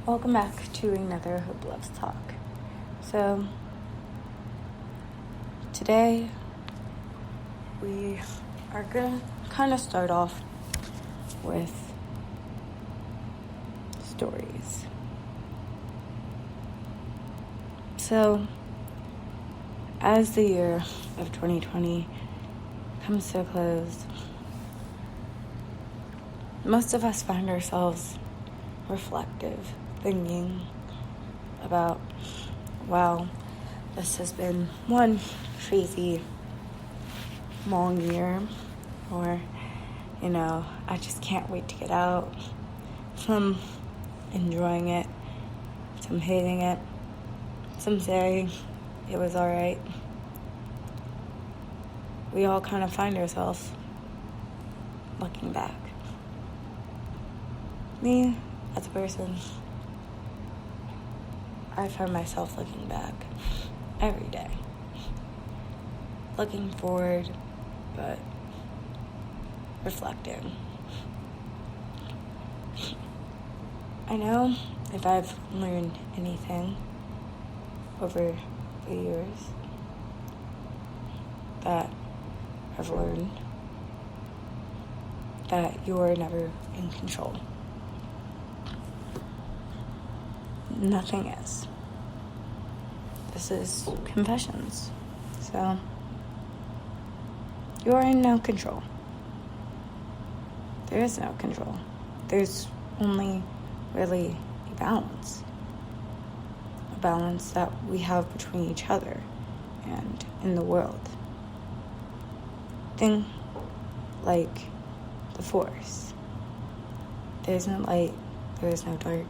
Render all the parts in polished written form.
Welcome back to another Hope Loves Talk. So, today we are going to kind of start off with stories. So, as the year of 2020 comes to a close, most of us find ourselves reflective, thinking about, wow, this has been one crazy long year, or, I just can't wait to get out. Some enjoying it, some hating it, some saying it was alright. We all kind of find ourselves looking back. Me, as a person, I find myself looking back every day. Looking forward, but reflecting. I know if I've learned anything over the years that I've learned that you are never in control. Nothing is. This is confessions. So, you are in no control. There is no control. There's only really a balance. A balance that we have between each other and in the world. Think like the Force. There is no light, there is no dark,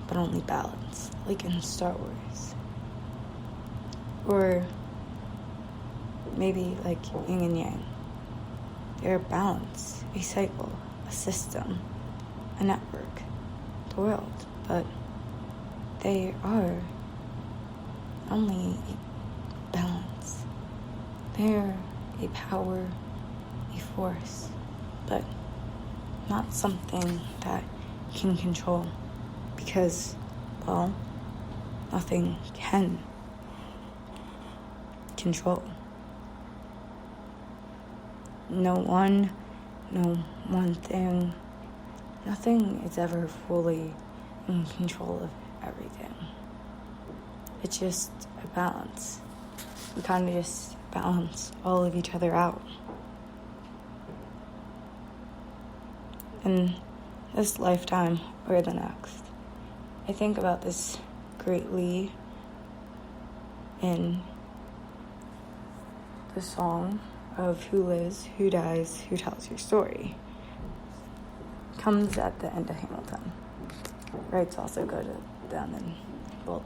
but only balance, like in Star Wars. Or maybe like yin and yang. They're a balance, a cycle, a system, a network, the world, but they are only a balance. They're a power, a force, but not something that you can control. Because, well, nothing can control. No one thing, nothing is ever fully in control of everything. It's just a balance. We kind of just balance all of each other out. In this lifetime or the next, I think about this greatly in the song of Who Lives, Who Dies, Who Tells Your Story. Comes at the end of Hamilton. Rights also go to them and,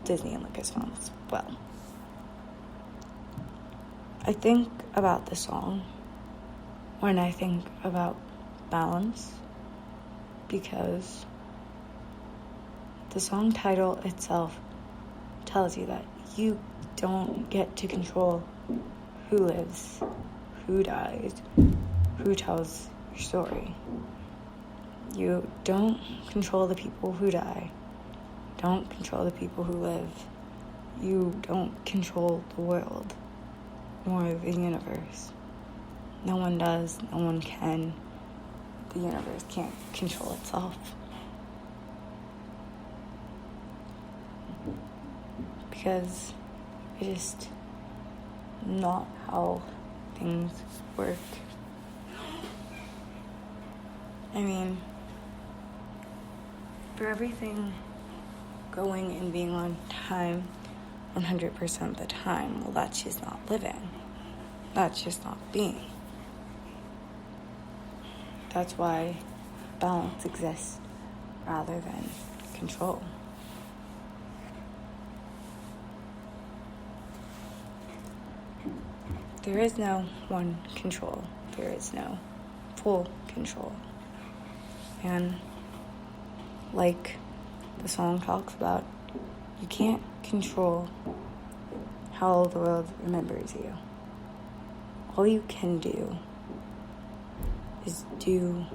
Disney and Lucasfilm as well. I think about the song when I think about balance because the song title itself tells you that you don't get to control who lives, who dies, who tells your story. You don't control the people who die. Don't control the people who live. You don't control the world or the universe. No one does. No one can. The universe can't control itself. Because it's just not how things work. I mean, for everything going and being on time 100% of the time, well, that's just not living. That's just not being. That's why balance exists rather than control. There is no one control. There is no full control. And like the song talks about, you can't control how the world remembers you. All you can do is do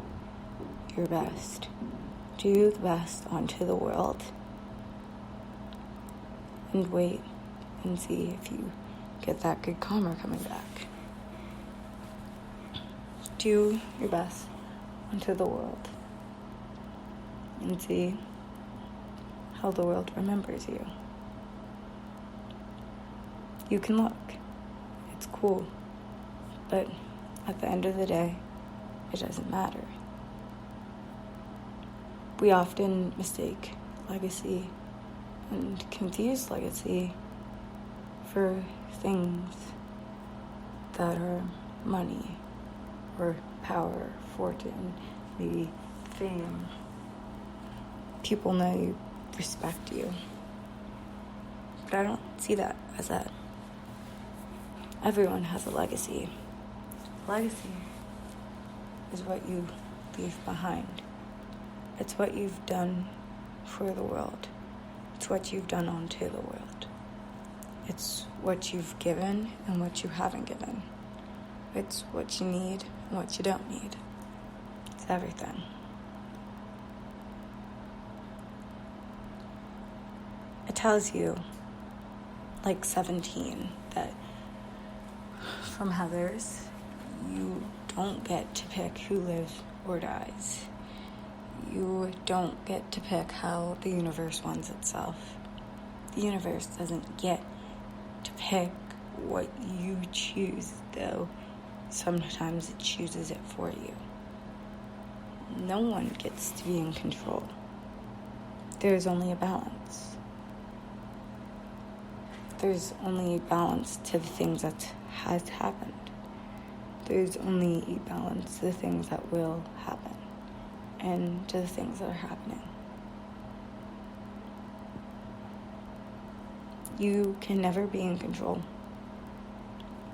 your best. Do the best onto the world and wait and see if you get that good karma coming back. Do your best unto the world and see how the world remembers you. You can look. It's cool. But at the end of the day, it doesn't matter. We often mistake legacy and confuse legacy for things that are money or power, fortune, maybe fame. People know you, respect you. But I don't see that as that. Everyone has a legacy. Legacy is what you leave behind. It's what you've done for the world. It's what you've done onto the world. It's what you've given and what you haven't given. It's what you need and what you don't need. It's everything. It tells you, like 17, that from Heathers, you don't get to pick who lives or dies. You don't get to pick how the universe wants itself. The universe doesn't get to pick what you choose, though sometimes it chooses it for you. No one gets to be in control. There's only a balance. There's only a balance to the things that has happened. There's only a balance to the things that will happen and to the things that are happening. You can never be in control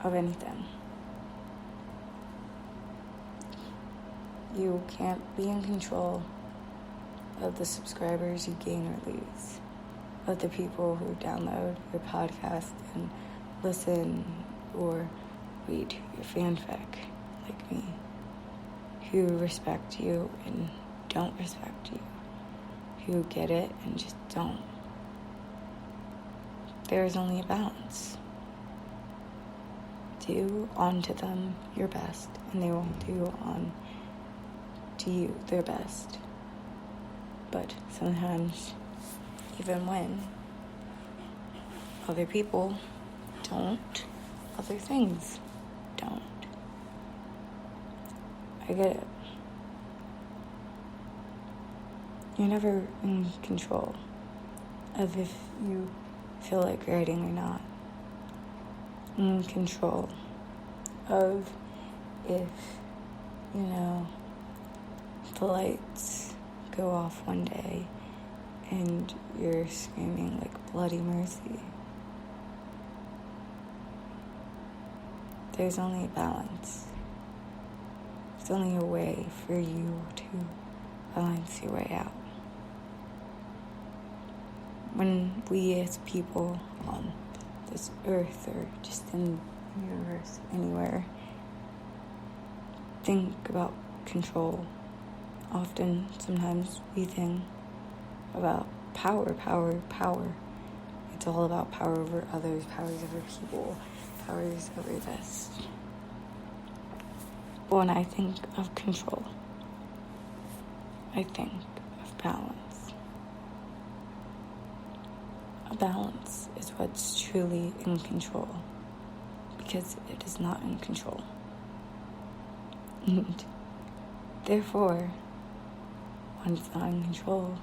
of anything. You can't be in control of the subscribers you gain or lose, of the people who download your podcast and listen or read your fanfic, like me, who respect you and don't respect you, who get it and just don't. There is only a balance. Do unto them your best, and they will do on to you their best. But sometimes, even when other people don't, other things don't. I get it. You're never in control of if you feel like writing or not. In control of if, the lights go off one day and you're screaming like bloody mercy. There's only a balance. There's only a way for you to balance your way out. When we as people on this earth or just in the universe, anywhere, think about control, sometimes we think about power. It's all about power over others, powers over people, powers over this. But when I think of control, I think of balance. A balance is what's truly in control, because it is not in control. And therefore, when it's not in control,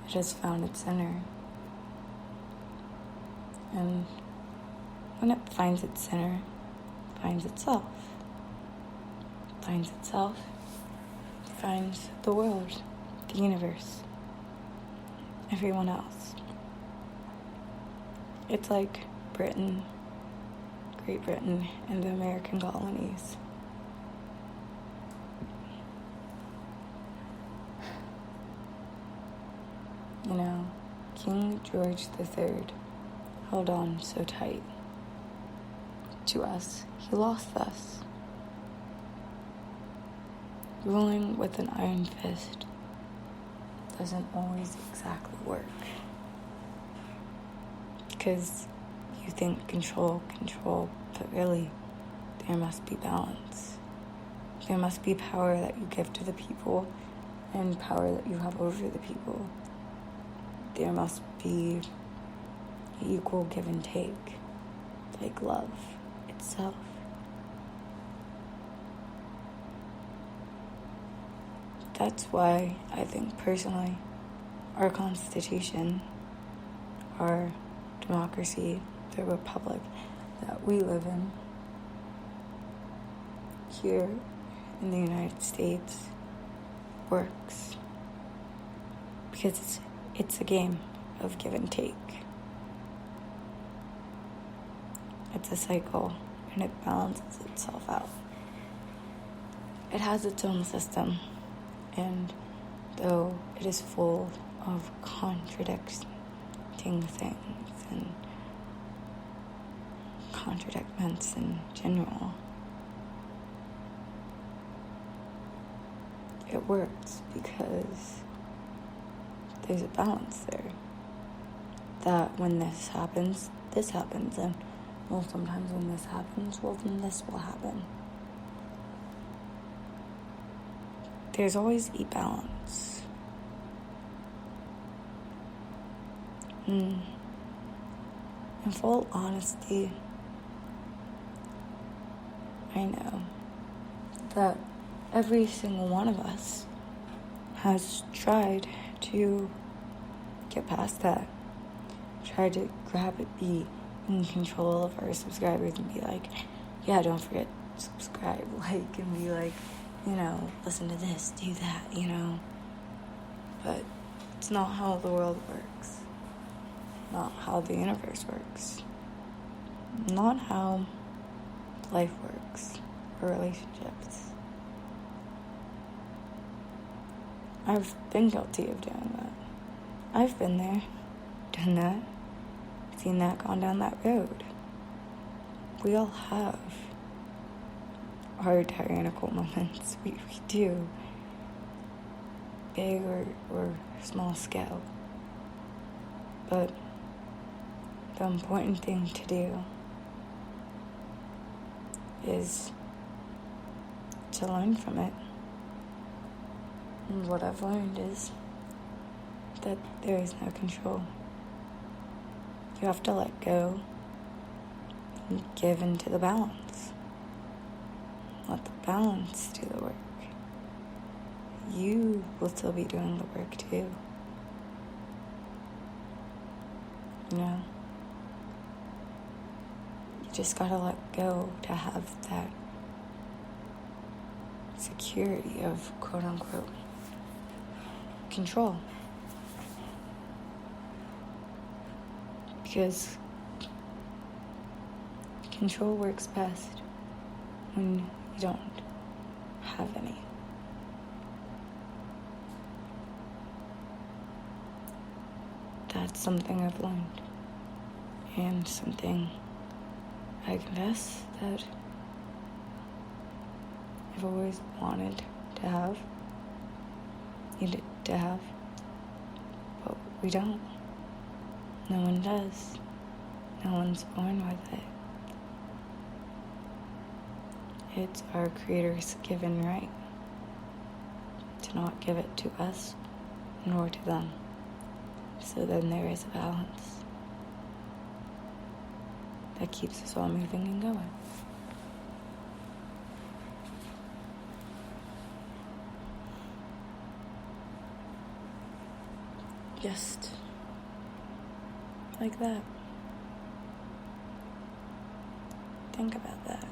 it has found its center. And when it finds its center, it finds itself. Finds itself, finds the world, the universe, everyone else. It's like Britain, Great Britain, and the American colonies. King George III held on so tight to us, he lost us. Ruling with an iron fist doesn't always exactly work. Because you think control, but really, there must be balance. There must be power that you give to the people and power that you have over the people. There must be equal give and take, like love itself. That's why I think personally our Constitution, our democracy, the republic that we live in here in the United States works. Because it's a game of give and take. It's a cycle, and it balances itself out. It has its own system, and though it is full of contradicting things and contradictions in general, it works because there's a balance there. That when this happens, and well, sometimes when this happens, well, then this will happen. There's always a balance. In full honesty, I know that every single one of us has tried to get past that. Tried to be in control of our subscribers and be like, yeah, don't forget to subscribe, and be like, listen to this, do that, But it's not how the world works. Not how the universe works. Not how life works, or relationships. I've been guilty of doing that. I've been there, done that, seen that, gone down that road. We all have our tyrannical moments. We do. Big or small scale. But the important thing to do is to learn from it. And what I've learned is that there is no control. You have to let go and give into the balance. Let the balance do the work. You will still be doing the work too. You just gotta let go to have that security of quote unquote control. Because control works best when you don't have any. That's something I've learned, and something I confess that I've always wanted to have, needed to have, but we don't. No one does. No one's born with it. It's our Creator's given right to not give it to us nor to them. So then there is a balance that keeps us all moving and going. Just like that. Think about that.